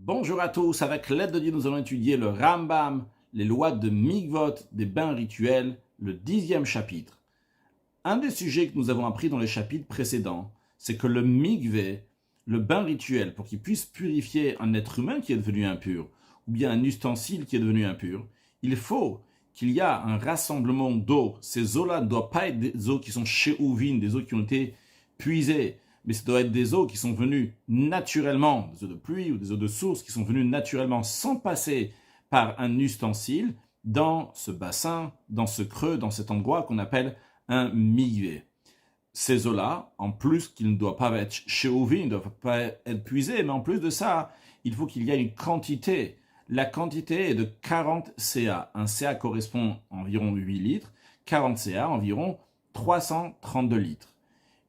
Bonjour à tous, avec l'aide de Dieu, nous allons étudier le Rambam, les lois de Mikvot, des bains rituels, le 10e chapitre. Un des sujets que nous avons appris dans les chapitres précédents, c'est que le mikvé, le bain rituel, pour qu'il puisse purifier un être humain qui est devenu impur, ou bien un ustensile qui est devenu impur, il faut qu'il y ait un rassemblement d'eau. Ces eaux-là ne doivent pas être des eaux qui sont she'uvin, des eaux qui ont été puisées, mais ça doit être des eaux qui sont venues naturellement, des eaux de pluie ou des eaux de source qui sont venues naturellement sans passer par un ustensile dans ce bassin, dans ce creux, dans cet endroit qu'on appelle un mikvé. Ces eaux-là, en plus qu'ils ne doivent pas être she'uvin, ne doivent pas être puisées, mais en plus de ça, il faut qu'il y ait une quantité. La quantité est de 40 CA. Un CA correspond à environ 8 litres, 40 CA environ 332 litres.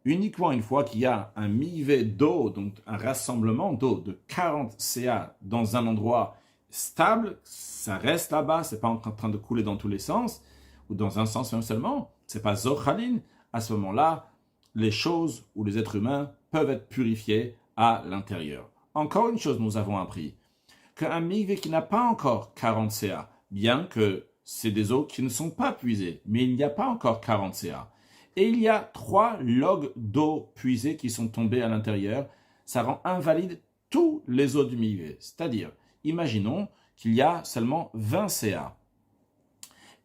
Uniquement une fois qu'il y a un mikvé d'eau, donc un rassemblement d'eau de 40 CA dans un endroit stable, ça reste là-bas, c'est pas en train de couler dans tous les sens, ou dans un sens même seulement, c'est pas zochalin, à ce moment-là, les choses ou les êtres humains peuvent être purifiés à l'intérieur. Encore une chose nous avons appris, qu'un mikvé qui n'a pas encore 40 CA, bien que c'est des eaux qui ne sont pas puisées, mais il n'y a pas encore 40 CA, et il y a 3 logs d'eau puisée qui sont tombés à l'intérieur, ça rend invalide tous les eaux du mikvé. C'est-à-dire, imaginons qu'il y a seulement 20 CA.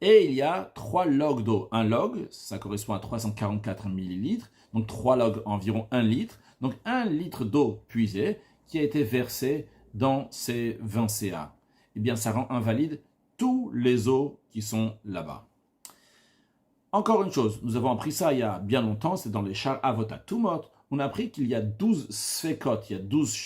Et il y a 3 logs d'eau. Un log, ça correspond à 344 millilitres, donc 3 logs environ 1 litre. Donc 1 litre d'eau puisée qui a été versée dans ces 20 CA. Eh bien, ça rend invalide tous les eaux qui sont là-bas. Encore une chose, nous avons appris ça il y a bien longtemps, c'est dans les Shar Avot Tumot, on a appris qu'il y a 12 sfekot, il y a 12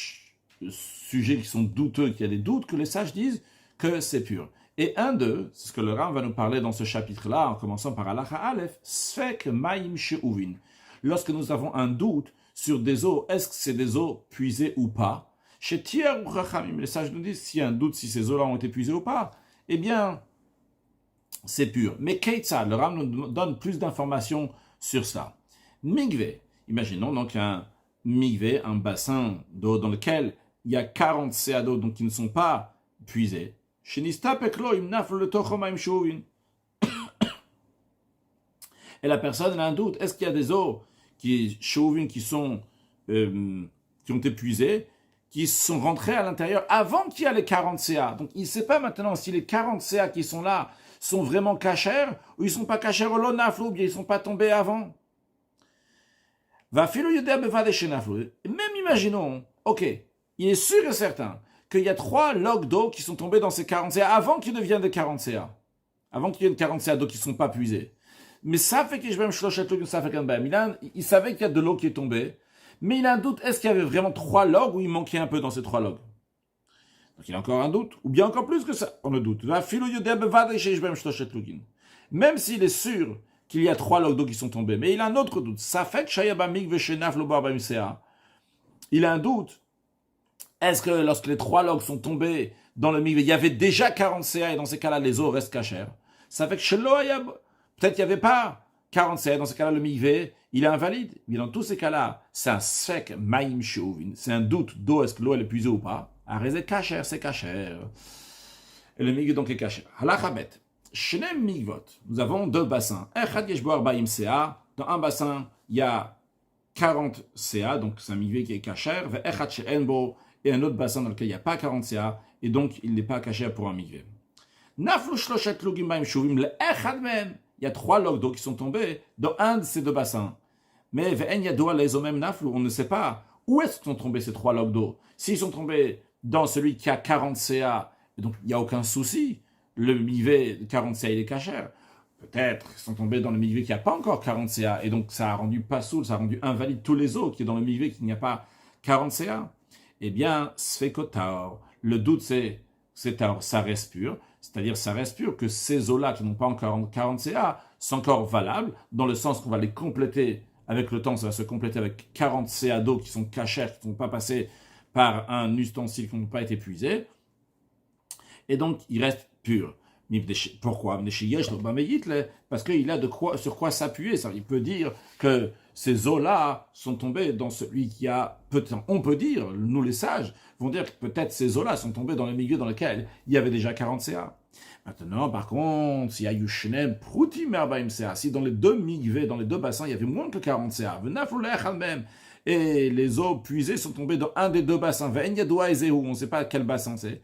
sujets qui sont douteux, qu'il y a des doutes, que les sages disent que c'est pur. Et un d'eux, c'est ce que le Ram va nous parler dans ce chapitre-là, en commençant par Halacha Aleph, Sfek Maim She'uvin. Lorsque nous avons un doute sur des eaux, est-ce que c'est des eaux puisées ou pas, chez Tier ou Chachamim, les sages nous disent s'il y a un doute si ces eaux-là ont été puisées ou pas, eh bien, c'est pur. Mais Keitzad, le Ram nous donne plus d'informations sur ça. Mikvé, imaginons donc un mikvé, un bassin d'eau dans lequel il y a 40 CA d'eau donc qui ne sont pas puisés. Et la personne a un doute, est-ce qu'il y a des eaux qui ont été puisées, qui sont rentrées à l'intérieur avant qu'il y ait les 40 CA. Donc il ne sait pas maintenant si les 40 CA qui sont là sont vraiment cachers, ou ils ne sont pas cachers au lonaflou, ou bien ils ne sont pas tombés avant. Même imaginons, ok, il est sûr et certain qu'il y a 3 logs d'eau qui sont tombés dans ces 40 CA avant qu'ils deviennent des 40 CA. Avant qu'il y ait 40 CA d'eau qui ne sont pas puisés. Mais ça fait que je vais me il savait qu'il y a de l'eau qui est tombée, mais il a un doute, est-ce qu'il y avait vraiment 3 logs ou il manquait un peu dans ces 3 logs? Donc il a encore un doute, ou bien encore plus que ça, on a doute. Même s'il est sûr qu'il y a 3 logs d'eau qui sont tombés, mais il a un autre doute. Ça fait que il a un doute. Est-ce que lorsque les 3 logs sont tombés dans le mikvé, il y avait déjà 40 CA et dans ces cas-là, les eaux restent cachères? Ça fait que peut-être qu'il n'y avait pas 40 CA, dans ces cas-là, le mikvé, il est invalide. Mais dans tous ces cas-là, c'est un sfek maim she'uvin. C'est un doute d'eau, est-ce que l'eau elle est puisée ou pas? Arrêtez cachère, c'est cachère. Et le mikvé donc est cachère. Halachabet. Shnem mikvot. Nous avons 2 bassins. Echad yeshbo arbaim CA. Dans un bassin, il y a 40 CA, donc c'est un mikvé qui est cachère. Echad she'enbo. Et un autre bassin dans lequel il n'y a pas 40 CA, et donc il n'est pas cachère pour un mikvé. Naflu shloshet lugim maim shuvim le echad mem. Il y a 3 logs d'eau qui sont tombés dans un de ces 2 bassins. Mais ve'en yadoua le'ezomem naflu. On ne sait pas où est-ce qu'ils sont tombés ces 3 logs d'eau. S'ils sont tombés dans celui qui a 40 CA, donc il n'y a aucun souci. Le mikvé de 40 CA, il est cachère. Peut-être qu'ils sont tombés dans le mikvé qui n'a pas encore 40 CA, et donc ça a rendu pas soul, ça a rendu invalide tous les eaux qui est dans le mikvé qui n'y a pas 40 CA. Eh bien, sfekotaor. Le doute, c'est taor, ça reste pur. C'est-à-dire, ça reste pur que ces eaux-là qui n'ont pas encore 40 CA sont encore valables, dans le sens qu'on va les compléter avec le temps, ça va se compléter avec 40 CA d'eau qui sont cachères, qui ne sont pas passées par un ustensile qui n'ont pas été puisés. Et donc, il reste pur. Pourquoi? Parce qu'il a sur quoi s'appuyer. Il peut dire que ces eaux-là sont tombées dans celui qui a, on peut dire, nous les sages, vont dire que peut-être ces eaux-là sont tombées dans le milieu dans lequel il y avait déjà 40 CA. Maintenant, par contre, s'il y a Yushnem, Prouti Merbaim CA, si dans les deux migvés, dans les deux bassins, il y avait moins que 40 CA, même, et les eaux puisées sont tombées dans un des deux bassins, on ne sait pas quel bassin c'est.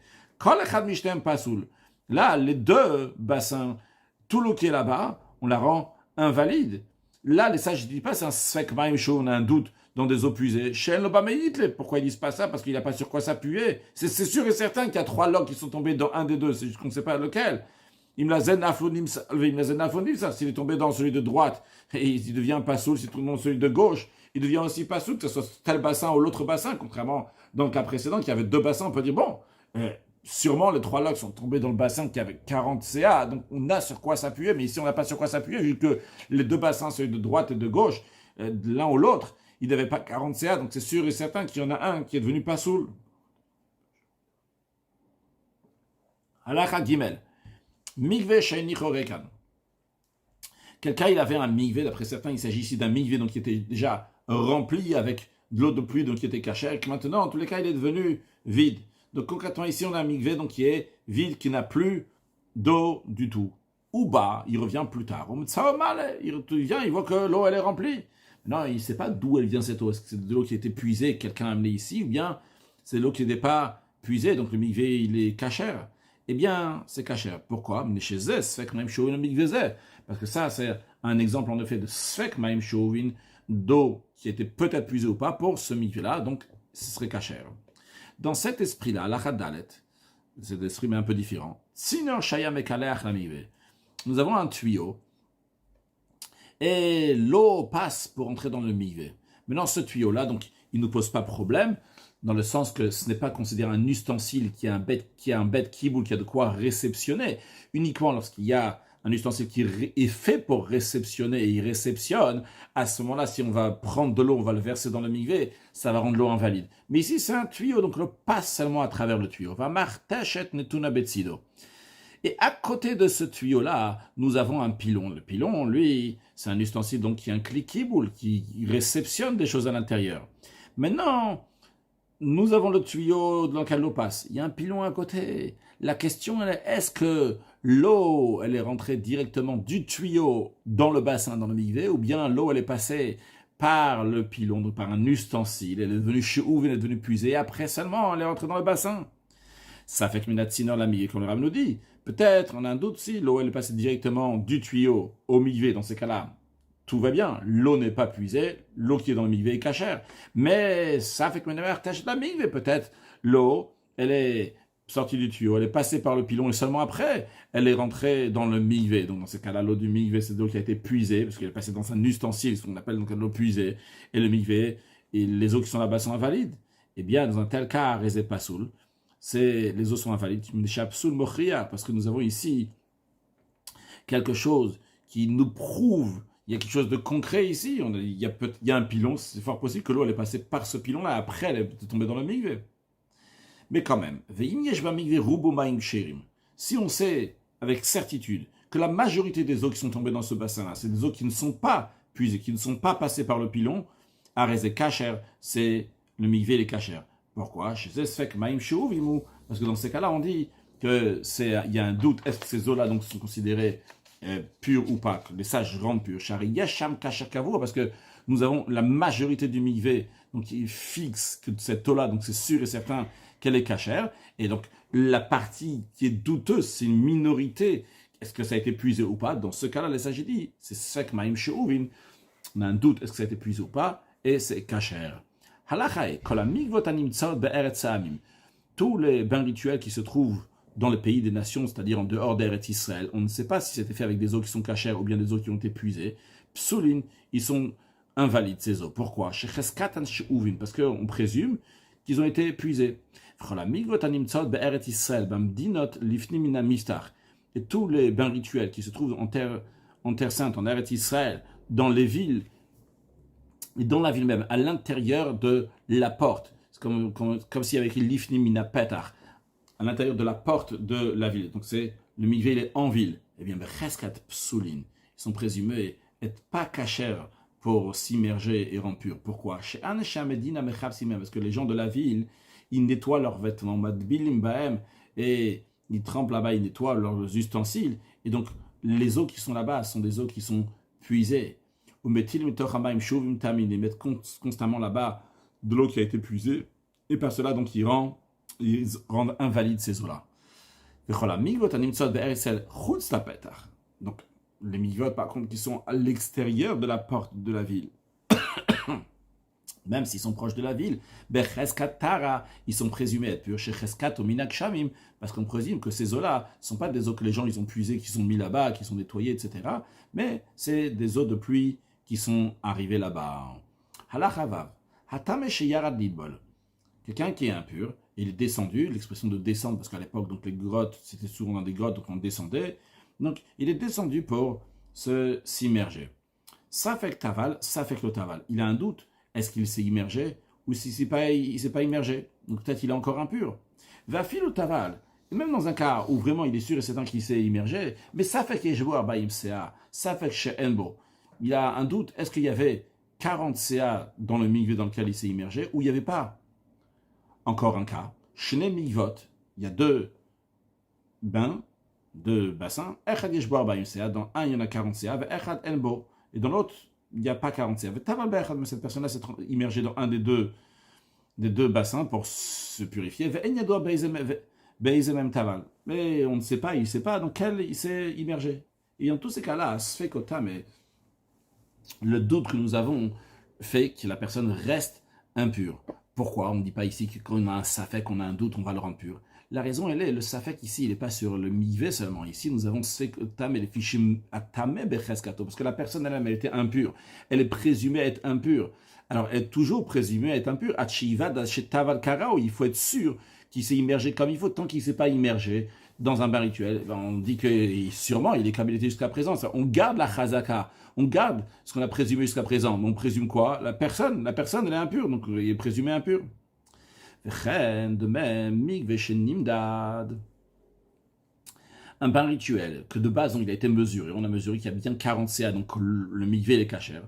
Là, les deux bassins, tout l'eau qui est là-bas, on la rend invalide. Là, les sages ne disent pas c'est un sfek maim chaud, on a un doute dans des eaux puisées. Pourquoi ils disent pas ça? Parce qu'il n'a pas sur quoi s'appuyer. C'est sûr et certain qu'il y a 3 logs qui sont tombés dans un des deux, c'est juste qu'on ne sait pas lequel. S'il est tombé dans celui de droite, et il devient pas soul, s'il est tombé dans celui de gauche, il devient aussi pas soul, que ce soit tel bassin ou l'autre bassin, contrairement dans le cas précédent, qui avait 2 bassins, on peut dire, bon, sûrement les 3 logs sont tombés dans le bassin qui avait 40 CA, donc on a sur quoi s'appuyer, mais ici on n'a pas sur quoi s'appuyer, vu que les 2 bassins, celui de droite et de gauche, l'un ou l'autre, il n'avait pas 40 CA, donc c'est sûr et certain qu'il y en a un qui est devenu pas soul. Halakha Gimel. Mikvé Shaini Chorekan. Quelqu'un, il avait un mikvé, d'après certains, il s'agit ici d'un mikvé donc, qui était déjà rempli avec de l'eau de pluie, donc qui était caché, et que maintenant, en tous les cas, il est devenu vide. Donc concrètement, ici, on a un mikvé donc, qui est vide, qui n'a plus d'eau du tout. Ou bas, il revient plus tard. Il vient, il voit que l'eau, elle est remplie. Non, il ne sait pas d'où elle vient cette eau. Est-ce que c'est de l'eau qui a été puisée, quelqu'un a amené ici, ou bien c'est de l'eau qui n'était pas puisée, donc le mikvé, il est cachère. Eh bien, c'est cachère. Pourquoi? Parce que ça, c'est un exemple en effet de sfek maim shovin, d'eau qui était peut-être puisée ou pas pour ce mikvé-là, donc ce serait cachère. Dans cet esprit-là, la Dalet, cet esprit mais un peu différent, nous avons un tuyau et l'eau passe pour entrer dans le mikvé. Maintenant, ce tuyau-là, donc, il ne nous pose pas problème, dans le sens que ce n'est pas considéré un ustensile qui a un bête kiboul, qui a de quoi réceptionner, uniquement lorsqu'il y a un ustensile qui est fait pour réceptionner et il réceptionne, à ce moment-là, si on va prendre de l'eau, on va le verser dans le mikvé, ça va rendre l'eau invalide. Mais ici, c'est un tuyau, donc l'eau passe seulement à travers le tuyau. Et à côté de ce tuyau-là, nous avons un pilon. Le pilon, lui, c'est un ustensile donc, qui est un cliquiboule, qui réceptionne des choses à l'intérieur. Maintenant, nous avons le tuyau dans lequel l'eau passe. Il y a un pilon à côté. La question est, est-ce que l'eau, elle est rentrée directement du tuyau dans le bassin, dans le mikvé, ou bien l'eau, elle est passée par le pilon, donc par un ustensile, elle est devenue chouv, elle est devenue puisée, et après seulement, elle est rentrée dans le bassin. Ça fait que Minatsinor la mikvé, qu'on le Rav nous dit. Peut-être, on a un doute si l'eau, elle est passée directement du tuyau au mikvé, dans ces cas-là. Tout va bien, l'eau n'est pas puisée, l'eau qui est dans le mikvé est cachère. Mais ça fait que la mikvé, peut-être, l'eau, elle est sortie du tuyau, elle est passée par le pilon et seulement après, elle est rentrée dans le mikvé. Donc dans ce cas-là, l'eau du mikvé, c'est de l'eau qui a été puisée, parce qu'elle est passée dans un ustensile, ce qu'on appelle donc l'eau puisée, et le mikvé, et les eaux qui sont là-bas sont invalides. Eh bien, dans un tel cas, Rezé Pasoul, les eaux sont invalides, parce que nous avons ici quelque chose qui nous prouve. Il y a quelque chose de concret ici. Il y a un pilon. C'est fort possible que l'eau elle est passée par ce pilon-là. Après, elle est tombée dans le mikvé. Mais quand même, si on sait avec certitude que la majorité des eaux qui sont tombées dans ce bassin-là, c'est des eaux qui ne sont pas puisées, qui ne sont pas passées par le pilon, Arezé Kacher, c'est le mikvé les Kacher. Pourquoi? Parce que dans ces cas-là, on dit qu'il y a un doute. Est-ce que ces eaux-là donc sont considérées pur ou pas, que les sages rendent pur. Parce que nous avons la majorité du mikvé, donc il fixe que cette eau-là, donc c'est sûr et certain qu'elle est cachère. Et donc la partie qui est douteuse, c'est une minorité. Est-ce que ça a été puisé ou pas? Dans ce cas-là, les sages disent, c'est sek maim she'uvin. On a un doute, est-ce que ça a été puisé ou pas? Et c'est cachère. Halachae, kol hamikvot hanimtzot be'eretz ha'amim. Tous les bains rituels qui se trouvent dans le pays des nations, c'est-à-dire en dehors d'Eretz Israël. On ne sait pas si c'était fait avec des eaux qui sont cachères ou bien des eaux qui ont été puisées. Psoulin, ils sont invalides, ces eaux. Pourquoi? Parce qu'on présume qu'ils ont été puisés. Et tous les bains rituels qui se trouvent en terre sainte, en Eretz Israël, dans les villes, et dans la ville même, à l'intérieur de la porte. C'est comme s'il y avait écrit Lifnim mina petach, à l'intérieur de la porte de la ville. Donc c'est le mikvé, il est en ville. Eh bien, reskat psoulin, ils sont présumés être pas cachers pour s'immerger et rendre pur. Pourquoi? Parce que les gens de la ville, ils nettoient leurs vêtements, et ils trempent là-bas, ils nettoient leurs ustensiles. Et donc, les eaux qui sont là-bas sont des eaux qui sont puisées. Ils mettent constamment là-bas de l'eau qui a été puisée. Et par cela, donc, ils rendent invalides ces eaux-là. Donc, les migvotes, par contre, qui sont à l'extérieur de la porte de la ville, même s'ils sont proches de la ville, ils sont présumés être purs, parce qu'on présume que ces eaux-là ne sont pas des eaux que les gens ils ont puisées, qui sont mis là-bas, qui sont nettoyées, etc. Mais c'est des eaux de pluie qui sont arrivées là-bas. Quelqu'un qui est impur, il est descendu, l'expression de descendre, parce qu'à l'époque, donc les grottes, c'était souvent dans des grottes, donc on descendait. Donc, il est descendu pour s'immerger. Ça fait que Taval, ça fait que le Taval. Il a un doute. Est-ce qu'il s'est immergé ou s'il ne s'est pas immergé? Donc, peut-être il est encore impur. Va fil au Taval. Et même dans un cas où vraiment il est sûr et certain qu'il s'est immergé, mais ça fait que je vois Baïm CA, ça fait que chez Enbo, il a un doute. Est-ce qu'il y avait 40 CA dans le mikvé dans lequel il s'est immergé ou il n'y avait pas? Encore un cas. Chez Mikvot, il y a deux bains, deux bassins. Echad yeshboar ba'im CA. Dans un, il y en a 40 CA. Echad enbo. Et dans l'autre, il n'y a pas 40 CA. Mais cette personne-là s'est immergée dans un des deux bassins pour se purifier. Mais on ne sait pas, il ne sait pas dans quel il s'est immergé. Et dans tous ces cas-là, mais le doute que nous avons fait que la personne reste impure. Pourquoi on ne dit pas ici que quand on a un safek, qu'on a un doute, on va le rendre pur? La raison, elle est, le safek ici, il n'est pas sur le mivé seulement. Ici, nous avons sfekotam et les fichim atame becheskato, parce que la personne elle-même, elle était impure. Elle est présumée être impure. Alors, elle est toujours présumée être impure. Achiva taval karao, il faut être sûr qu'il s'est immergé comme il faut. Tant qu'il ne s'est pas immergé dans un bain rituel, on dit que sûrement, il est comme il était jusqu'à présent. On garde la chazaka. On garde ce qu'on a présumé jusqu'à présent. Mais on présume quoi? La personne, elle est impure, donc il est présumé impur. De même, un bain rituel, que de base il a été mesuré, on a mesuré qu'il y a bien 40 CA, donc le mikvé est kasher.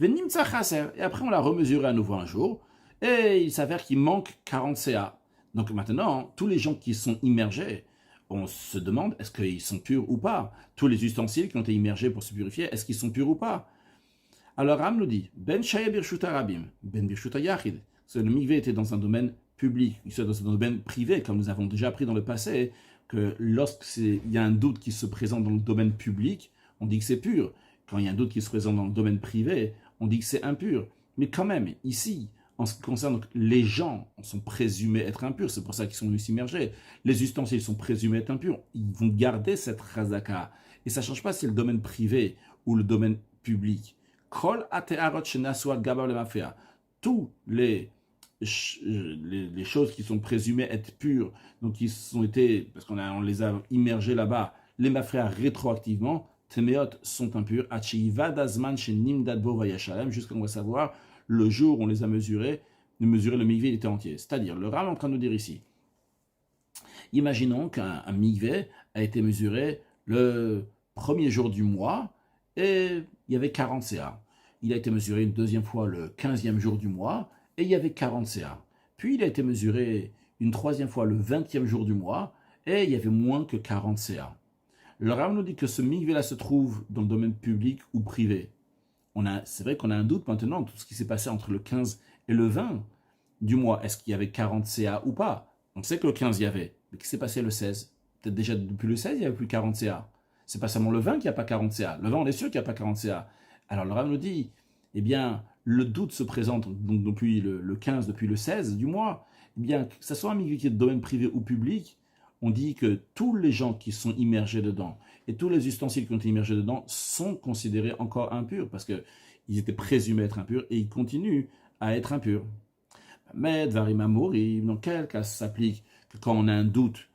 Et après on l'a remesuré à nouveau un jour, et il s'avère qu'il manque 40 CA. Donc maintenant, tous les gens qui sont immergés, on se demande est-ce qu'ils sont purs ou pas. Tous les ustensiles qui ont été immergés pour se purifier, est-ce qu'ils sont purs ou pas? Alors Ram nous dit, Ben Shaya Birshuta Rabim, Ben Birshuta Yachid. Le mikvé était dans un domaine public, il soit dans un domaine privé, comme nous avons déjà appris dans le passé, que lorsqu'il y a un doute qui se présente dans le domaine public, on dit que c'est pur. Quand il y a un doute qui se présente dans le domaine privé, on dit que c'est impur. Mais quand même, ici, en ce qui concerne les gens, sont présumés être impurs, c'est pour ça qu'ils sont venus s'immerger. Les ustensiles sont présumés être impurs, ils vont garder cette chazaka. Et ça ne change pas si c'est le domaine privé ou le domaine public. Kol atearot shenasua gabar le mafia. Tous les choses qui sont présumées être pures, donc qui sont été, parce qu'on les a immergées là-bas, les mafria rétroactivement, temeot sont impurs, jusqu'à on va savoir le jour où on les a mesurés le mikvé il était entier. C'est-à-dire, le Ram est en train de nous dire ici, imaginons qu'un mikvé a été mesuré le premier jour du mois et il y avait 40 CA. Il a été mesuré une deuxième fois le 15e jour du mois et il y avait 40 CA. Puis il a été mesuré une troisième fois le 20e jour du mois et il y avait moins que 40 CA. Le Ram nous dit que ce mikvé-là se trouve dans le domaine public ou privé. C'est vrai qu'on a un doute maintenant, tout ce qui s'est passé entre le 15 et le 20 du mois. Est-ce qu'il y avait 40 CA ou pas? On sait que le 15 il y avait, mais qu'est-ce qui s'est passé le 16? Peut-être déjà depuis le 16 il n'y avait plus 40 CA. C'est pas seulement le 20 qu'il n'y a pas 40 CA. Le 20 on est sûr qu'il n'y a pas 40 CA. Alors le Ram nous dit, eh bien, le doute se présente donc depuis le 15, depuis le 16 du mois. Eh bien, que ce soit un mikvé qui est de domaine privé ou public, on dit que tous les gens qui sont immergés dedans et tous les ustensiles qui ont été immergés dedans sont considérés encore impurs parce qu'ils étaient présumés être impurs et ils continuent à être impurs. Mais Dvarim Amorim, dans quel cas ça s'applique que quand on a un doute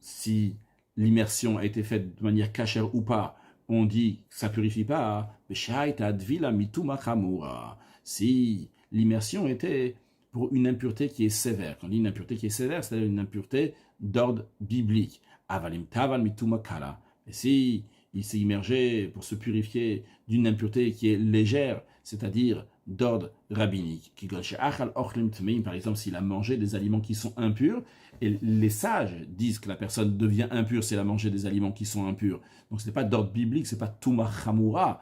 si l'immersion a été faite de manière cachère ou pas, on dit que ça ne purifie pas. Si l'immersion était pour une impureté qui est sévère. Quand on dit une impureté qui est sévère, c'est une impureté d'ordre biblique. Avalim taval mituma kala. Et si il s'est immergé pour se purifier d'une impureté qui est légère, c'est-à-dire d'ordre rabbinique. Par exemple, s'il a mangé des aliments qui sont impurs, et les sages disent que la personne devient impure si elle a mangé des aliments qui sont impurs. Donc ce n'est pas d'ordre biblique, ce n'est pas Tuma Chamura,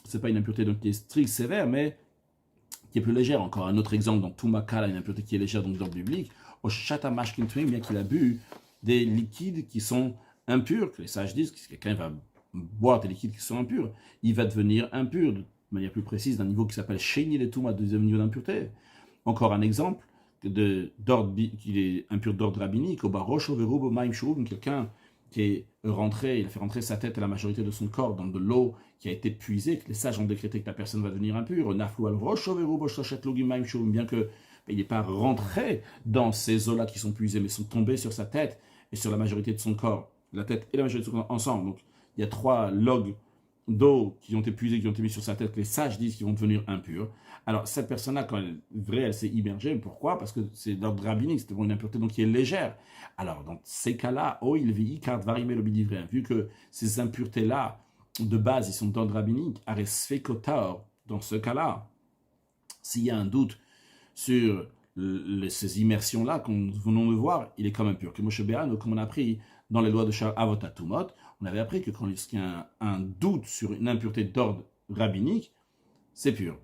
ce n'est pas une impureté donc, qui est stricte, sévère, mais qui est plus légère. Encore un autre exemple, dans Tuma Kala, une impureté qui est légère, donc d'ordre biblique. Oshata Mashkin Tmim, bien qu'il a bu des liquides qui sont impurs, que les sages disent que si quelqu'un va boire des liquides qui sont impurs, il va devenir impur, de manière plus précise, d'un niveau qui s'appelle Sheni le Touma, deuxième niveau d'impureté. Encore un exemple, qui est impur d'ordre rabbinique, quelqu'un qui est rentré, il a fait rentrer sa tête et la majorité de son corps dans de l'eau qui a été puisée, que les sages ont décrété que la personne va devenir impure, bien que il n'est pas rentré dans ces eaux-là qui sont puisées, mais sont tombées sur sa tête et sur la majorité de son corps, la tête et la majorité de son corps ensemble. Donc il y a 3 logs d'eau qui ont été puisés, qui ont été mis sur sa tête, que les sages disent qu'ils vont devenir impurs. Alors, cette personne-là, quand elle s'est immergée, pourquoi? Parce que c'est d'ordre rabbinique, c'est une impureté donc qui est légère. Alors, dans ces cas-là, vu que ces impuretés-là, de base, ils sont d'ordre rabbinique, dans ce cas-là, s'il y a un doute sur ces immersions-là qu'on venons de voir, il est quand même pur. Comme on a appris dans les lois de Shar Avot Atumot, on avait appris que quand il y a un doute sur une impureté d'ordre rabbinique, c'est pur.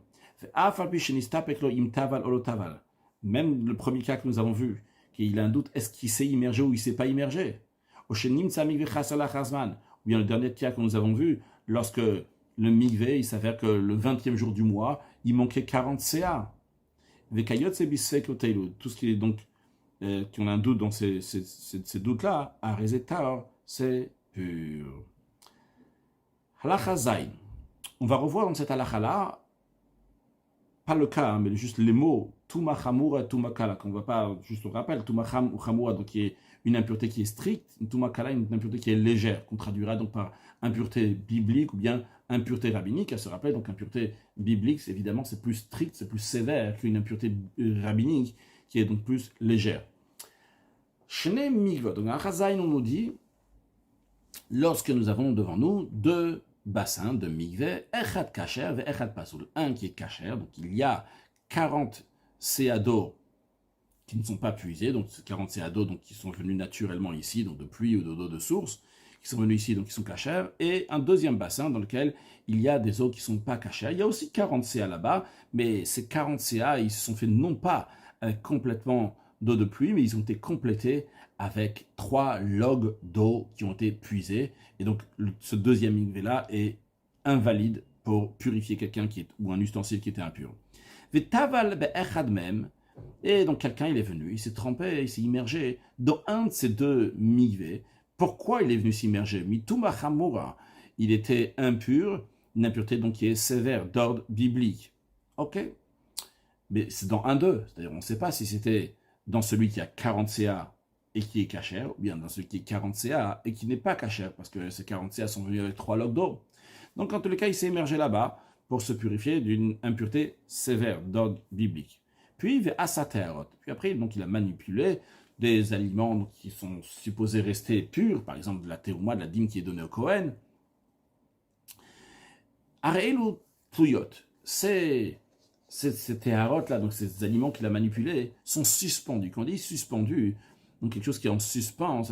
Même le premier cas que nous avons vu, qu'il a un doute, est-ce qu'il s'est immergé ou il ne s'est pas immergé? Ou bien le dernier cas que nous avons vu, lorsque le mikvé, il s'avère que le 20e jour du mois, il manquait 40 CA. Tout ce qui est donc, qui ont un doute dans ces doutes-là, à Rezetaor, c'est pur. Halacha Zayin. On va revoir dans cette halakha-là, pas le cas, hein, mais juste les mots Tuma Chamura et Tuma Kala, qu'on ne va pas, juste on rappelle, Tuma Chamura, donc qui est une impureté qui est stricte, Tuma Kala, une impureté qui est légère, qu'on traduira donc par impureté biblique ou bien impureté rabbinique. Elle se rappelle, donc impureté biblique, évidemment, c'est plus strict, c'est plus sévère qu'une impureté rabbinique qui est donc plus légère. Shne Mikvot, donc à Chazaïn, on nous dit, lorsque nous avons devant nous 2 bassins de mikvé, echad kasher et echad pasoul. Un qui est kasher, donc il y a 40 CA d'eau qui ne sont pas puisés, donc 40 CA d'eau donc, qui sont venus naturellement ici, donc de pluie ou d'eau de source, qui sont venus ici, donc qui sont kasher, et un deuxième bassin dans lequel il y a des eaux qui ne sont pas kasher. Il y a aussi 40 CA là-bas, mais ces 40 CA, ils se sont faits non pas avec complètement d'eau de pluie, mais ils ont été complétés avec 3 logs d'eau qui ont été puisés. Et donc, ce deuxième mikvé-là est invalide pour purifier quelqu'un ou un ustensile qui était impur. Et donc, quelqu'un, il est venu, il s'est trempé, il s'est immergé dans un de ces 2 mikvés. Pourquoi il est venu s'immerger? Mituma Chamura, il était impur, une impureté donc qui est sévère, d'ordre biblique. Ok? Mais c'est dans un d'eux. C'est-à-dire, on ne sait pas si c'était dans celui qui a 40 CA et qui est cachère, ou bien dans celui qui est 40 CA et qui n'est pas cachère, parce que ces 40 CA sont venus avec 3 logs d'eau. Donc, en tous les cas, il s'est immergé là-bas pour se purifier d'une impureté sévère d'ordre biblique. Puis, puis après, donc, il a manipulé des aliments qui sont supposés rester purs, par exemple de la terouma, de la dîme qui est donnée au Kohen. Areelu Pluyot, ces téharotes-là, donc ces aliments qu'il a manipulés, sont suspendus. Quand on dit suspendus, donc quelque chose qui est en suspens,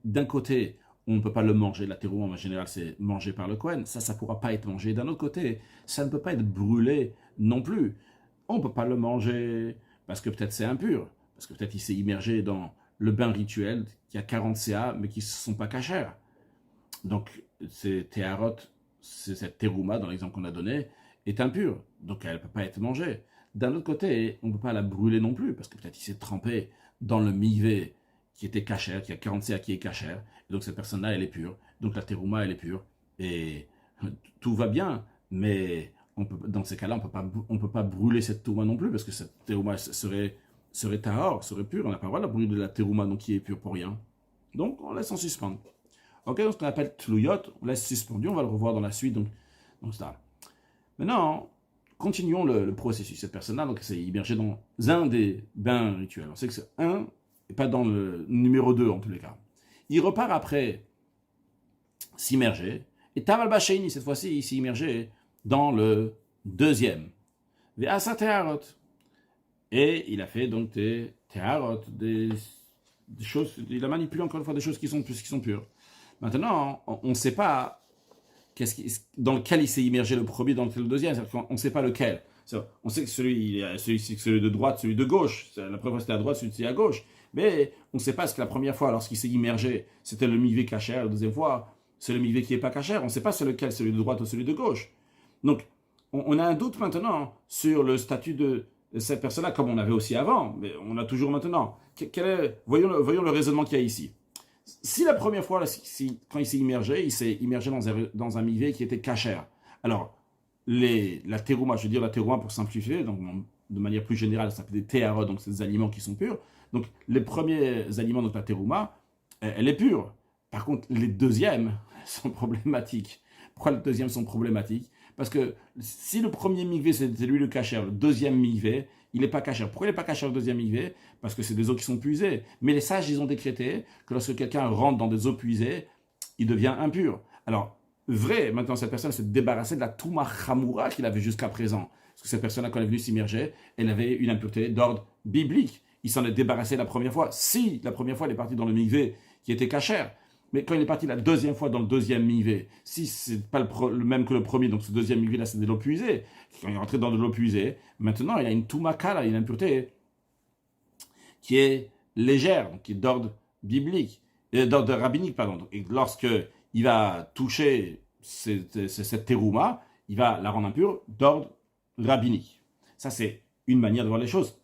d'un côté, on ne peut pas le manger, la terouma en général c'est mangé par le Kohen, ça ne pourra pas être mangé. D'un autre côté, ça ne peut pas être brûlé non plus. On ne peut pas le manger parce que peut-être c'est impur, parce que peut-être il s'est immergé dans le bain rituel qui a 40 CA, mais qui ne sont pas cachères. Donc, ces téharotes, cette terouma, dans l'exemple qu'on a donné, est impure, donc elle ne peut pas être mangée. D'un autre côté, on ne peut pas la brûler non plus, parce que peut-être il s'est trempé dans le mikvé qui était cachère, qui a 40 CA qui est cachère, et donc cette personne-là, elle est pure, donc la terouma, elle est pure, et tout va bien, mais dans ces cas-là, on ne peut pas brûler cette terouma non plus, parce que cette terouma serait tahor, serait pure, on n'a pas le droit de la brûler de la terouma, donc qui est pure pour rien. Donc, on laisse en suspendre. Ok, donc ce qu'on appelle tlouyot, on laisse suspendu, on va le revoir dans la suite, donc ça. Maintenant, continuons le processus. Cette personne-là, donc, s'est immergée dans un des bains rituels. On sait que c'est un, et pas dans le numéro 2 en tous les cas. Il repart après s'immerger, Et Taval Bashaini, cette fois-ci, il s'est immergé dans le deuxième. Ve'asa teharot. Et il a fait donc des teharot, des choses, il a manipulé encore une fois des choses qui sont pures. Maintenant, on ne sait pas dans lequel il s'est immergé le premier, dans lequel le deuxième. On ne sait pas lequel. On sait que celui de droite, celui de gauche. La première fois c'était à droite, celui c'était à gauche. Mais on ne sait pas ce que la première fois, lorsqu'il s'est immergé, c'était le mikvé cachère. La deuxième fois, c'est le mikvé qui n'est pas cachère. On ne sait pas sur lequel, celui de droite ou celui de gauche. Donc, on a un doute maintenant sur le statut de cette personne-là, comme on avait aussi avant. Mais on a toujours maintenant. Voyons le raisonnement qu'il y a ici. Si la première fois, quand il s'est immergé dans un mikvé qui était cachère. Alors, la terouma, je veux dire la terouma pour simplifier, donc de manière plus générale, ça s'appelle des teharot, donc c'est des aliments qui sont purs. Donc, les premiers aliments de la terouma, elle est pure. Par contre, les deuxièmes sont problématiques. Pourquoi les deuxièmes sont problématiques? Parce que si le premier mikvé, c'était lui le cachère, le deuxième mikvé, il n'est pas cachère. Pourquoi il n'est pas cachère le deuxième mikvé? Parce que c'est des eaux qui sont puisées. Mais les sages, ils ont décrété que lorsque quelqu'un rentre dans des eaux puisées, il devient impur. Alors, vrai, maintenant, cette personne s'est débarrassée de la touma chamoura qu'il avait jusqu'à présent. Parce que cette personne-là, quand elle est venue s'immerger, elle avait une impureté d'ordre biblique. Il s'en est débarrassé la première fois. Si, la première fois, il est parti dans le mikvé qui était cachère. Mais quand il est parti la deuxième fois dans le deuxième mikvé, si c'est pas le même que le premier, donc ce deuxième mikvé là c'est de l'eau puisée, quand il est rentré dans de l'eau puisée, maintenant il a une toumaka, une impureté qui est légère, donc qui est d'ordre biblique, d'ordre rabbinique, pardon. Et lorsque il va toucher cette terouma, il va la rendre impure d'ordre rabbinique. Ça c'est une manière de voir les choses.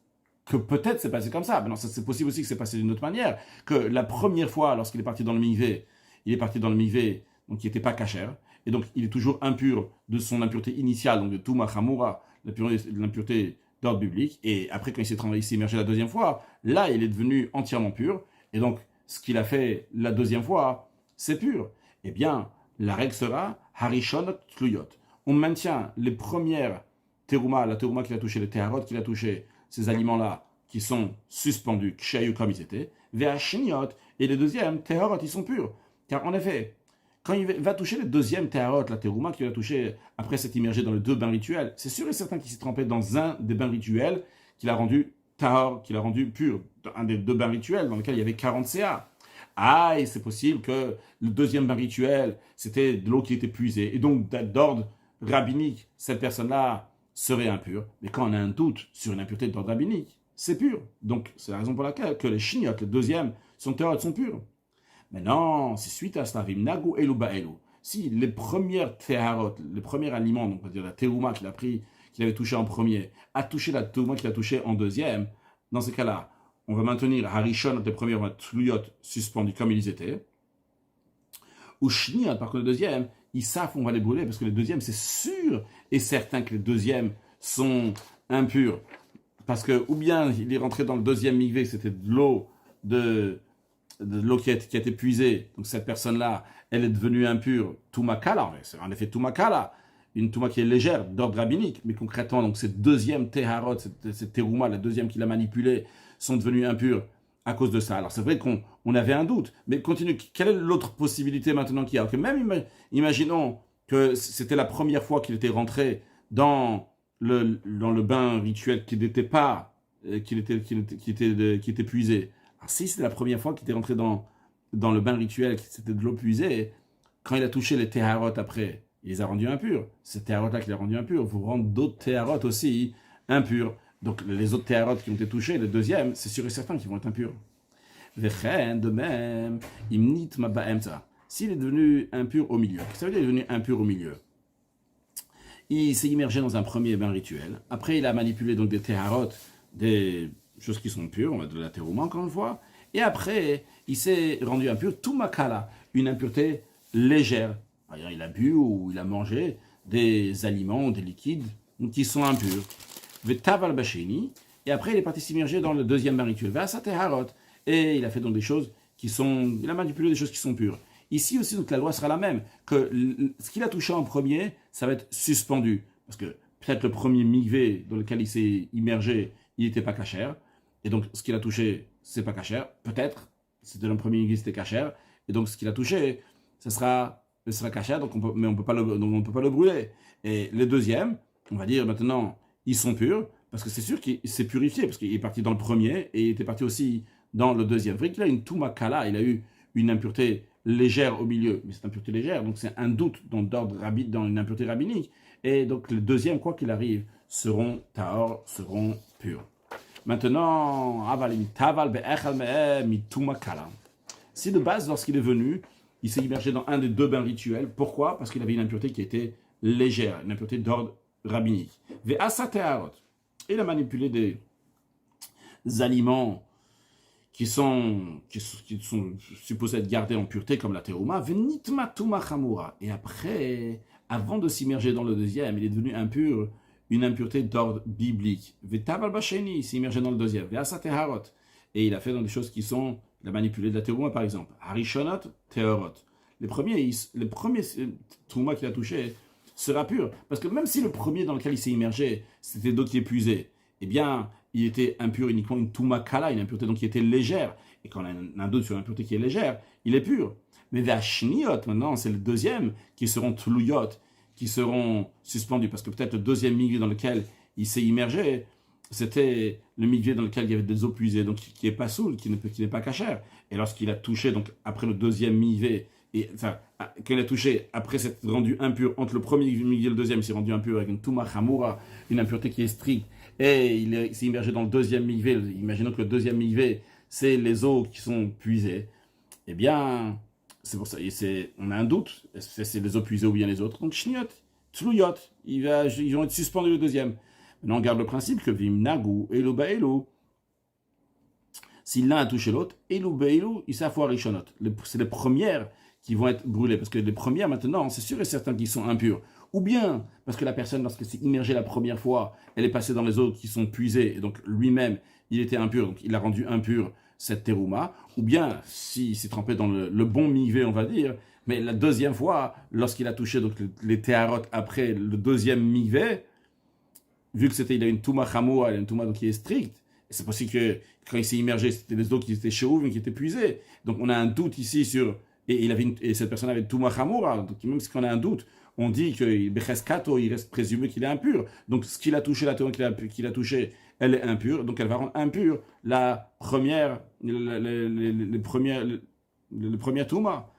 Que peut-être c'est passé comme ça. Mais non, c'est possible aussi que c'est passé d'une autre manière. Que la première fois, lorsqu'il est parti dans le mikvé, donc qui n'était pas cachère, et donc il est toujours impur de son impureté initiale, donc de Touma Chamoura, l'impureté d'ordre biblique, et après quand il s'est immergé la deuxième fois, là il est devenu entièrement pur, et donc ce qu'il a fait la deuxième fois, c'est pur. Eh bien, la règle sera Harishon Tluyot. On maintient les premières terouma, la terouma qu'il a touché, les teharot qu'il a touché, ces aliments-là qui sont suspendus, kshayu comme ils étaient, ve'ashniot, et les deuxièmes, teharot, ils sont purs. Car en effet, quand il va toucher le deuxième teharot, la terouma qu'il a touché après s'être immergé dans les deux bains rituels, c'est sûr et certain qu'il s'est trempé dans un des bains rituels qu'il a rendu tahor, qu'il a rendu pur, un des deux bains rituels dans lequel il y avait 40 CA. Ah, et c'est possible que le deuxième bain rituel, c'était de l'eau qui était puisée, et donc d'ordre rabbinique, cette personne-là serait impure. Mais quand on a un doute sur une impureté d'ordre rabbinique, c'est pur. Donc, c'est la raison pour laquelle que les shniyot, le deuxième, sont purs. Mais non, c'est suite à cela, nagu elu ba'elu. Si les premières teharot, les premiers aliments, donc on va dire la terouma qu'il a pris, qu'il avait touché en premier, a touché la terouma qu'il a touché en deuxième, dans ce cas-là, on va maintenir harishon, les premiers, on va tluyot suspendus comme ils étaient. Ou shniyot, par contre, le deuxième, ils savent qu'on va les brûler parce que les deuxièmes, c'est sûr et certain que les deuxièmes sont impurs. Parce que, ou bien il est rentré dans le deuxième mikvé, c'était de l'eau qui a été puisée. Donc cette personne-là, elle est devenue impure. Toumakala, c'est en effet toumakala, une touma qui est légère, d'ordre rabbinique. Mais concrètement, donc cette deuxième teharot, cette terouma, la deuxième qu'il a manipulée, sont devenues impures à cause de ça. Alors c'est vrai qu'on avait un doute, mais continue. Quelle est l'autre possibilité maintenant qu'il y a? Que même imaginons que c'était la première fois qu'il était rentré dans le bain rituel qui n'était pas, qui était puisé. Alors si c'était la première fois qu'il était rentré dans le bain rituel, qui c'était de l'eau puisée, quand il a touché les teharot après, il les a rendus impurs. Ces teharot-là qu'il a rendus impurs, vous rendent d'autres teharot aussi impurs. Donc les autres teharot qui ont été touchés, le deuxième, c'est sûr et certain qu'ils vont être impurs. Vechen, de même, imnit maba'emta. S'il est devenu impur au milieu, ça veut dire qu'il est devenu impur au milieu. Il s'est immergé dans un premier bain rituel. Après, il a manipulé donc des teharot, des choses qui sont pures, on va de la terouma encore une fois. Et après, il s'est rendu impur, tout makala, une impureté légère. Alors, il a bu ou il a mangé des aliments, des liquides qui sont impurs. Vetaval basheni. Et après, il est parti s'immerger dans le deuxième bain rituel. Vasa teharot. Et il a fait donc des choses il a manipulé des choses qui sont pures. Ici aussi, donc la loi sera la même, que ce qu'il a touché en premier, ça va être suspendu. Parce que peut-être le premier mikvé dans lequel il s'est immergé, il n'était pas cachère. Et donc, ce qu'il a touché, c'est pas cachère. Peut-être, c'était le premier mikvé, c'était cachère. Et donc, ce qu'il a touché, ça sera sera caché, mais on ne peut pas le brûler. Et le deuxième, on va dire maintenant, ils sont purs, parce que c'est sûr qu'il s'est purifié, parce qu'il est parti dans le premier, et il était parti aussi dans le deuxième. Vrai qu'il a une Touma Kala, il a eu une impureté légère au milieu, mais c'est une impureté légère, donc c'est un doute dans une impureté rabbinique. Et donc le deuxième, quoi qu'il arrive, seront tahor, seront purs. Maintenant, si de base, lorsqu'il est venu, il s'est immergé dans un des deux bains rituels. Pourquoi? Parce qu'il avait une impureté qui était légère, une impureté d'ordre rabbinique. Il a manipulé des aliments qui sont supposés être gardés en pureté, comme la terouma. Et après, avant de s'immerger dans le deuxième, il est devenu impur, une impureté d'ordre biblique. Il s'est immergé dans le deuxième. Et il a fait dans des choses qui sont la manipulée de la terouma, par exemple. Harishonot, teorot. Les premiers terouma qu'il a touché sera pur. Parce que même si le premier dans lequel il s'est immergé, c'était d'eau qui est puisée, eh bien, il était impur uniquement une touma kala, une impureté donc qui était légère. Et quand on a un doute sur une impureté qui est légère, il est pur. Mais vashniot, maintenant, c'est le deuxième qui seront tluyot, qui seront suspendus. Parce que peut-être le deuxième milieu dans lequel il s'est immergé, c'était le migvé dans lequel il y avait des eaux puisées, donc qui n'est pas soul, qui n'est pas cachère. Et lorsqu'il a touché, donc après le deuxième migvé, quand il a touché, après s'être rendu impur, entre le premier migvé et le deuxième, il s'est rendu impur avec une touma chamura, une impureté qui est stricte, et il s'est immergé dans le deuxième migvé. Imaginons que le deuxième migvé, c'est les eaux qui sont puisées. Eh bien, c'est pour ça, on a un doute, c'est les eaux puisées ou bien les autres. Donc, shniot, tluyot, ils vont être suspendus le deuxième. Maintenant, on garde le principe que vim nagu, elu baelu. Si l'un a touché l'autre, elu baelu, il s'affoire rishonot. C'est les premières qui vont être brûlées. Parce que les premières, maintenant, c'est sûr et certain qu'ils sont impurs. Ou bien, parce que la personne, lorsqu'elle s'est immergée la première fois, elle est passée dans les eaux qui sont puisées, et donc lui-même, il était impur, donc il a rendu impur cette terouma. Ou bien, s'il s'est trempé dans le bon mivé, on va dire, mais la deuxième fois, lorsqu'il a touché donc, les théarot après le deuxième mivé, vu que il a une touma chamoua, il a une touma qui est stricte, et c'est possible que quand il s'est immergé, c'était les eaux qui étaient chauves, mais qui étaient puisées. Donc on a un doute ici sur... Et cette personne avait une touma chamoura, donc même si on a un doute, on dit que becheskato, il reste présumé qu'il est impur. Donc ce qu'il a touché, la touma qu'il a touché, elle est impure, donc elle va rendre impure la première, le premier touma.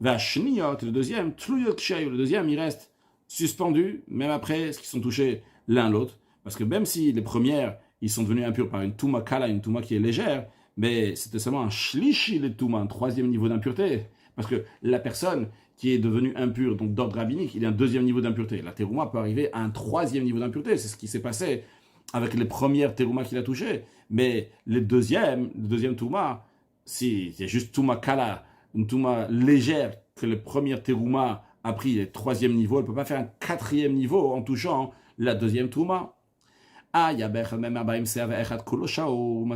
Vashniot, le deuxième, tluyot kshay, le deuxième, il reste suspendu, même après ce qu'ils sont touchés l'un l'autre, parce que même si les premières, ils sont devenus impurs par une touma kala, une touma qui est légère, mais c'était seulement un shlishi, le touma, un troisième niveau d'impureté, parce que la personne qui est devenue impure, donc d'ordre rabbinique, il y a un deuxième niveau d'impureté. La terouma peut arriver à un troisième niveau d'impureté, c'est ce qui s'est passé avec les premières terouma qu'il a touchées, mais le deuxième touma, c'est juste touma kala, une touma légère, que les premières terouma a pris le troisième niveau, elle ne peut pas faire un quatrième niveau en touchant la deuxième touma.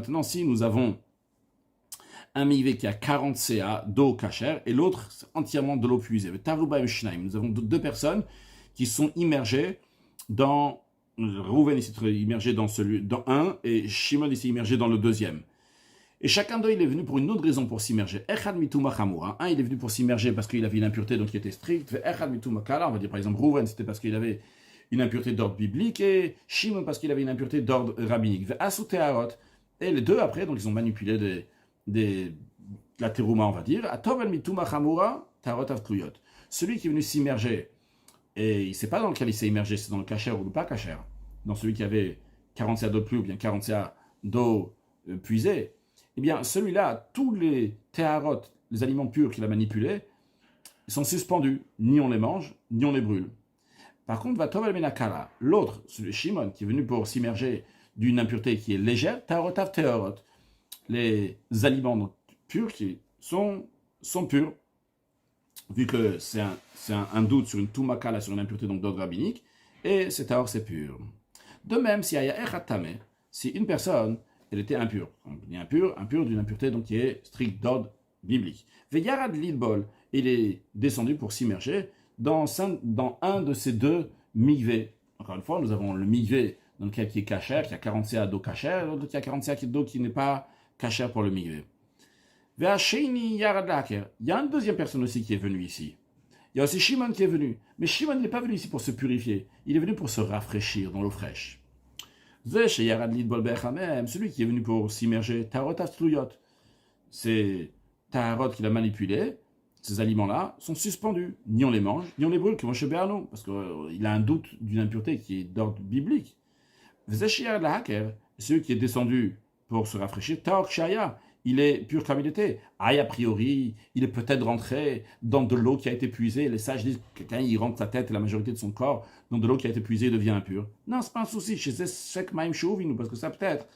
Maintenant, si nous avons un mivé qui a 40 CA d'eau cachère et l'autre entièrement de l'eau puisée. Nous avons deux personnes qui sont immergées dans... Rouven s'est immergé dans un et Shimon s'est immergé dans le deuxième. Et chacun d'eux, il est venu pour une autre raison pour s'immerger. Un, il est venu pour s'immerger parce qu'il avait une impureté donc qui était stricte. On va dire par exemple Rouven, c'était parce qu'il avait une impureté d'ordre biblique, et Shimon parce qu'il avait une impureté d'ordre rabbinique. Et les deux, après, donc ils ont manipulé la terouma, on va dire. Celui qui est venu s'immerger, et il ne sait pas dans lequel il s'est immergé, c'est dans le kasher ou pas kasher, dans celui qui avait 40 CA d'eau de pluie ou bien 40 CA d'eau puisée, eh bien celui-là, tous les théarot, les aliments purs qu'il a manipulés, ils sont suspendus. Ni on les mange, ni on les brûle. Par contre, va Tovel Menakara, l'autre, celui de Shimon, qui est venu pour s'immerger d'une impureté qui est légère, Tarotav Teorot, les aliments purs qui sont purs, vu que c'est un doute sur une Toumakala, sur une impureté d'ordre rabbinique, et c'est Taor, c'est pur. De même, si Aya Echatame, si une personne, elle était impure, on dit impure d'une impureté donc qui est stricte d'ordre biblique. Veyarad Lidbol, il est descendu pour s'immerger dans un de ces deux migvés. Encore une fois, nous avons le migvé dans lequel qui est cachère, qui a 40 CA d'eau cachère, l'autre qui a 40 CA d'eau qui n'est pas cachère pour le migvé. Il y a une deuxième personne aussi qui est venue ici. Il y a aussi Shimon qui est venu. Mais Shimon n'est pas venu ici pour se purifier. Il est venu pour se rafraîchir dans l'eau fraîche. Celui qui est venu pour s'immerger, Tarot Tluyot. C'est Tarot qu'il a manipulé. Ces aliments-là sont suspendus. Ni on les mange, ni on les brûle, comme Moshe Béarno. Parce qu'il a un doute d'une impureté qui est d'ordre biblique. Celui qui est descendu pour se rafraîchir, Taok Shaya. Il est pur comme il était. A priori, il est peut-être rentré dans de l'eau qui a été puisée. Les sages disent que quand il rentre sa tête et la majorité de son corps dans de l'eau qui a été puisée, il devient impur. Non, c'est pas un souci. Chez Sek Maim Shouvin, parce que ça peut-être,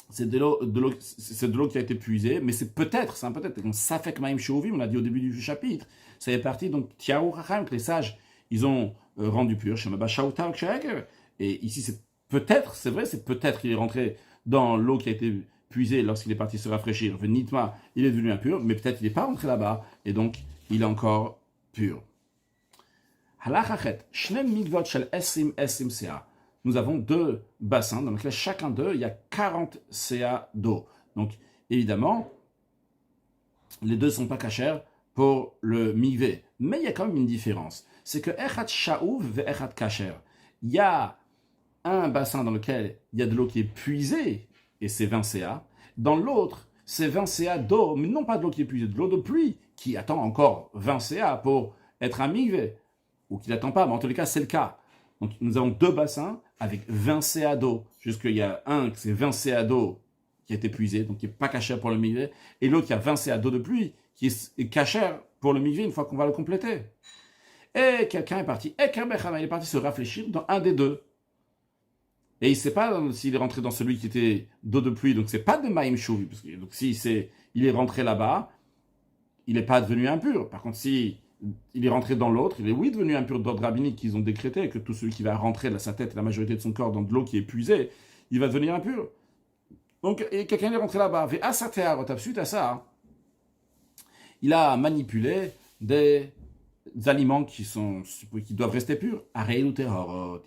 c'est de l'eau qui a été puisée, mais c'est peut-être, c'est un peut-être. Comme Safek Maim Shouvin, on l'a dit au début du chapitre. Ça fait partie, donc, Tiaou Chacham, que les sages, ils ont rendu pur. Et ici, c'est peut-être, c'est vrai, c'est peut-être qu'il est rentré dans l'eau qui a été puisé lorsqu'il est parti se rafraîchir. Venitma, il est devenu impur, mais peut-être il n'est pas rentré là-bas, et donc il est encore pur. Nous avons deux bassins dans lesquels chacun d'eux, il y a 40 CA d'eau. Donc évidemment, les deux ne sont pas cachers pour le migvé. Mais il y a quand même une différence. C'est que Echad Shaouv ve Echad Kacher. Il y a un bassin dans lequel il y a de l'eau qui est puisée, et c'est 20 CA. Dans l'autre, c'est 20 CA d'eau, mais non pas de l'eau qui est puisée, de l'eau de pluie, qui attend encore 20 CA pour être un migvé, ou qui n'attend pas, mais en tous les cas, c'est le cas. Donc nous avons deux bassins avec 20 CA d'eau. Jusqu'il y a un, c'est 20 CA d'eau qui a été puisé, donc qui n'est pas cachère pour le migvé, et l'autre qui a 20 CA d'eau de pluie, qui est cachère pour le migvé une fois qu'on va le compléter. Et quelqu'un est parti, il est parti se réfléchir dans un des deux. Et il ne sait pas s'il est rentré dans celui qui était d'eau de pluie, donc c'est pas de Maïm Chouvi, parce que donc si il est rentré là-bas, il n'est pas devenu impur. Par contre, si il est rentré dans l'autre, il est oui devenu impur d'ordre rabbinique qu'ils ont décrété, que tout celui qui va rentrer de sa tête et la majorité de son corps dans de l'eau qui est puisée, il va devenir impur. Donc et quelqu'un est rentré là-bas, suite à ça, il a manipulé des aliments qui doivent rester purs.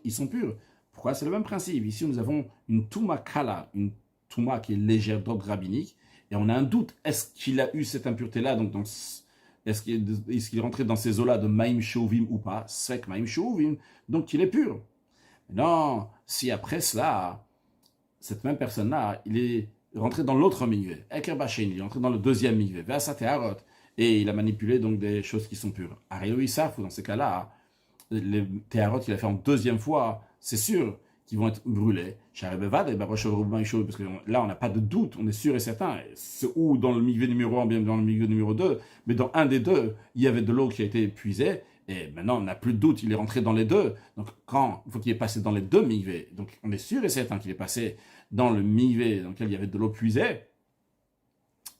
Ils sont purs. Pourquoi? C'est le même principe. Ici, nous avons une Touma Kala, une Touma qui est légère d'ordre rabbinique, et on a un doute. Est-ce qu'il a eu cette impureté-là, donc est-ce qu'il est rentré dans ces eaux-là de Maïm Shouvim ou pas? Sek Maïm Shouvim, donc il est pur. Non, si après cela, cette même personne-là, il est rentré dans l'autre migvé, Eker Bachein, il est rentré dans le deuxième migvé, Versate Harot, et il a manipulé donc des choses qui sont pures. Aréo Isaf, ou dans ces cas-là, les Théarot qu'il a fait en deuxième fois, c'est sûr qu'ils vont être brûlés. Parce que là, on n'a pas de doute, on est sûr et certain. C'est ou dans le migvé numéro 1, bien dans le migvé numéro 2, mais dans un des deux, il y avait de l'eau qui a été épuisée, et maintenant, on n'a plus de doute, il est rentré dans les deux. Donc, il faut qu'il est passé dans les deux migvés. Donc, on est sûr et certain qu'il est passé dans le migvé dans lequel il y avait de l'eau puisée.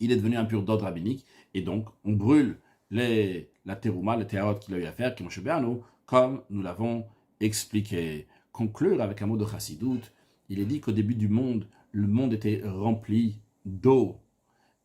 Il est devenu impur d'ordre rabbinique, et donc, on brûle la terouma, le théarot qu'il a eu à faire, qui est Moshe Béarno, comme nous l'avons expliqué. Conclure avec un mot de Chassidut, il est dit qu'au début du monde, le monde était rempli d'eau.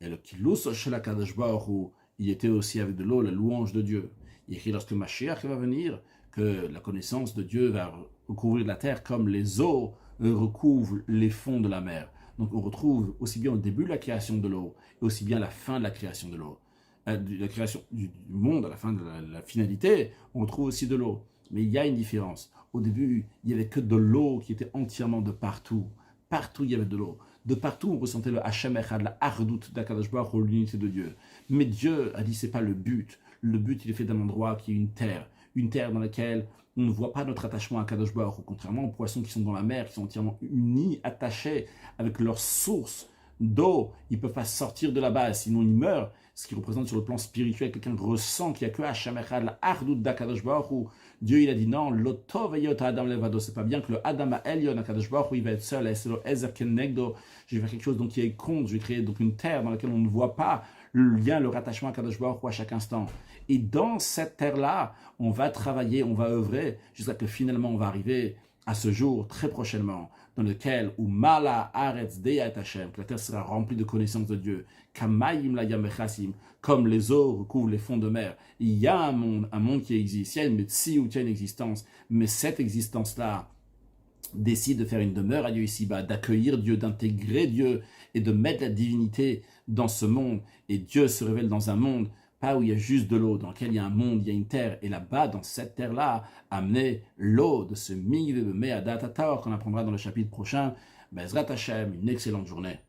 Et le kilus shel HaKadosh Baruch Hu, il était aussi avec de l'eau, la louange de Dieu. Il écrit lorsque Mashiach va venir, que la connaissance de Dieu va recouvrir la terre comme les eaux recouvrent les fonds de la mer. Donc on retrouve aussi bien au début de la création de l'eau, et aussi bien la fin de la création de l'eau. La création du monde, à la fin de la finalité, on retrouve aussi de l'eau. Mais il y a une différence. Au début, il n'y avait que de l'eau qui était entièrement de partout. Partout, il y avait de l'eau. De partout, on ressentait le Hashem Echad, la Ardout d'Akadosh Baruch Hu, l'unité de Dieu. Mais Dieu a dit, c'est pas le but. Le but, il est fait d'un endroit qui est une terre dans laquelle on ne voit pas notre attachement à Akadosh Baruch Hu, contrairement aux poissons qui sont dans la mer, qui sont entièrement unis, attachés avec leur source d'eau. Ils ne peuvent pas sortir de là-bas, sinon ils meurent. Ce qui représente sur le plan spirituel, quelqu'un ressent qu'il n'y a que Hashem Echad, la Ardout d'Akadosh Baruch Hu. Dieu, il a dit non, l'otov et yot Adam levado, c'est pas bien que le Adam a Elion, Akadosh Baruch Hu, il va être seul, c'est le Ezer Kenegdo, je vais faire quelque chose donc qui est contre, je vais créer donc une terre dans laquelle on ne voit pas le lien, le rattachement à Akadosh Baruch Hu à chaque instant. Et dans cette terre-là, on va travailler, on va œuvrer, jusqu'à que finalement on va arriver à ce jour, très prochainement, dans lequel, où Mala Aretz Deyat Hashem, que la terre sera remplie de connaissances de Dieu, Kamayim la Yamechasim, comme les eaux recouvrent les fonds de mer. Il y a un monde qui existe, il y a une médecine où il y a une existence, mais cette existence-là décide de faire une demeure à Dieu ici-bas, d'accueillir Dieu, d'intégrer Dieu et de mettre la divinité dans ce monde. Et Dieu se révèle dans un monde pas où il y a juste de l'eau, dans lequel il y a un monde, il y a une terre, et là-bas, dans cette terre-là, amener l'eau de ce Migvé Me'adat HaTaor qu'on apprendra dans le chapitre prochain. Bezrat Hashem, une excellente journée.